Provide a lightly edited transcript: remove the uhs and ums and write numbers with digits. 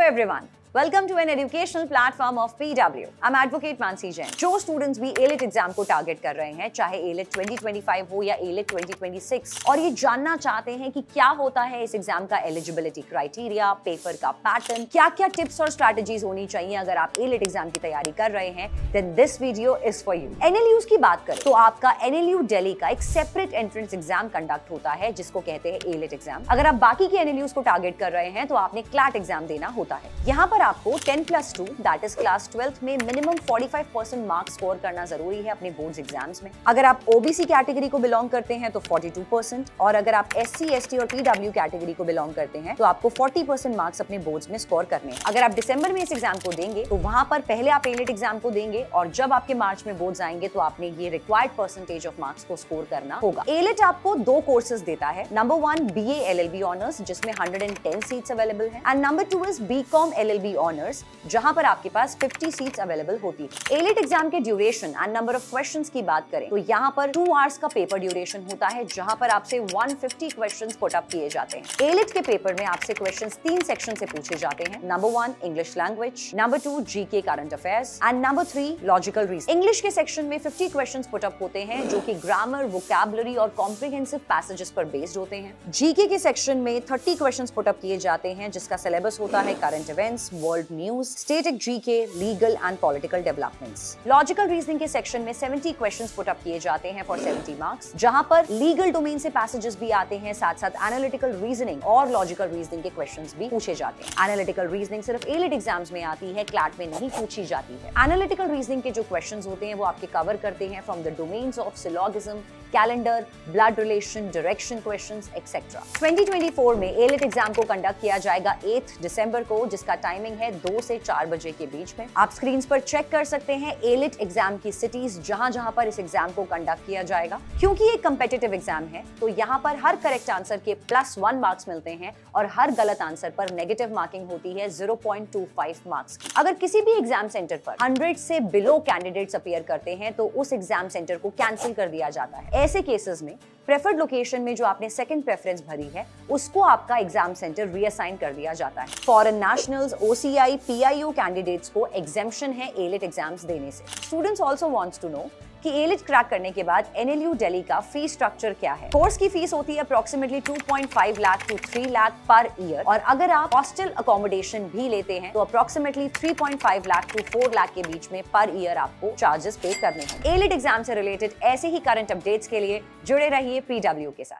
everyone. Welcome to an educational platform of PW. I'm Advocate Mansi Jain. जो students भी A-Lit exam को target कर रहे हैं, चाहे A-Lit 2025 हो या A-Lit 2026, और ये जानना चाहते हैं कि क्या होता है इस एग्जाम का एलिजिबिलिटी क्राइटेरिया, पेपर का पैटर्न, क्या-क्या टिप्स और स्ट्रैटेजीज होनी चाहिए अगर आप A-Lit एग्जाम की तैयारी कर रहे हैं, then this video is for you. NLUs की बात करें तो आपका NLU दिल्ली का एक सेपरेट एंट्रेंस एग्जाम कंडक्ट होता है जिसको कहते हैं A-Lit एग्जाम। अगर आप बाकी के NLUs को टारगेट कर रहे हैं तो आपने क्लैट एग्जाम देना होता है। यहाँ पर आपको 10+2 दैट इज क्लास 12th में मिनिमम 45% मार्क्स स्कोर करना जरूरी है अपने बोर्ड्स एग्जाम्स में। अगर आप ओबीसी कैटेगरी को बिलोंग करते हैं तो 42%, और अगर आप SC, ST और PW कैटेगरी को बिलोंग करते हैं तो आपको 40% मार्क्स अपने बोर्ड्स में स्कोर करने हैं। अगर आप दिसंबर में इस एग्जाम को देंगे तो वहां पर पहले आप A-Lit एग्जाम को देंगे और जब आपके मार्च में बोर्ड्स आएंगे तो आपने ये रिक्वायर्ड परसेंटेज ऑफ मार्क्स को स्कोर करना होगा। A-Lit आपको 2 कोर्सेज देता है। नंबर 1 BA LLB ऑनर्स जिसमें 110 सीट्स अवेलेबल है, and number 2 is BCom LLB honours जहां पर आपके पास 50 सीट्स अवेलेबल होती है। A-Lit एग्जाम के duration and number of questions की बात करें तो यहाँ पर 2 आवर्स का पेपर ड्यूरेशन होता है जहां पर आपसे 150 क्वेश्चंस पुट अप किए जाते हैं। A-Lit के पेपर में आपसे क्वेश्चंस 3 सेक्शन से पूछे जाते हैं। Number 1 English language, number 2 GK current affairs and number 3 logical reasoning. English के सेक्शन में 50 क्वेश्चंस पुट अप होते हैं जो कि ग्रामर, वोकैबुलरी और कॉम्प्रिहेंसिव पैसेजेस पर बेस्ड होते हैं। GK के सेक्शन में 30 क्वेश्चंस पुट अप किए जाते हैं जिसका सिलेबस होता है current events, world news, static GK, legal and political developments. Logical reasoning के सेक्शन में 70 क्वेश्चंस पुट अप किए जाते हैं फॉर 70 मार्क्स, जहां पर लीगल डोमेन से पैसेजेस भी आते हैं, साथ साथ एनालिटिकल रीजनिंग और लॉजिकल रीजनिंग के क्वेश्चंस भी पूछे जाते हैं। एनालिटिकल रीजनिंग सिर्फ A-Lit एग्जाम्स में आती है, क्लैट में नहीं पूछी जाती है। एनालिटिकल रीजनिंग के जो क्वेश्चंस होते हैं वो आपके कवर करते हैं from the domains of syllogism, calendar, blood relation, direction questions etcetera. 2024 में A-Lit एग्जाम को कंडक्ट किया जाएगा 8 दिसंबर को, जिसका टाइमिंग है 2 से 4 बजे के बीच में। आप स्क्रीन पर चेक कर सकते हैं A-Lit एग्जाम की सिटीज जहां पर इस एग्जाम को कंडक्ट किया जाएगा। क्योंकि ये कम्पिटिटिव एग्जाम है तो यहाँ पर हर करेक्ट आंसर के +1 मार्क्स मिलते हैं और हर गलत आंसर पर नेगेटिव मार्किंग होती है 0.25 मार्क्स की। अगर किसी भी एग्जाम सेंटर पर 100 से बिलो कैंडिडेट्स अपीयर करते हैं तो उस एग्जाम सेंटर को कैंसिल कर दिया जाता है। ऐसे केसेस में प्रेफर्ड लोकेशन में जो आपने सेकंड प्रेफरेंस भरी है उसको आपका एग्जाम सेंटर रीअसाइन कर दिया जाता है। Foreign nationals, OCI, PIO candidates को एग्जेम्पशन है A-Lit एग्जाम्स देने से। Students also wants to know कि A-Lit क्रैक करने के बाद NLU दिल्ली का फीस स्ट्रक्चर क्या है। कोर्स की फीस होती है approximately 2.5 lakh to 3 lakh per year, और अगर आप हॉस्टल अकोमोडेशन भी लेते हैं तो अप्रोक्सीमेटली 3.5 लाख टू 4 लाख के बीच में पर ईयर आपको चार्जेस पे करने हैं। A-Lit एग्जाम से रिलेटेड ऐसे ही करंट अपडेट्स के लिए जुड़े रहिए PW के साथ।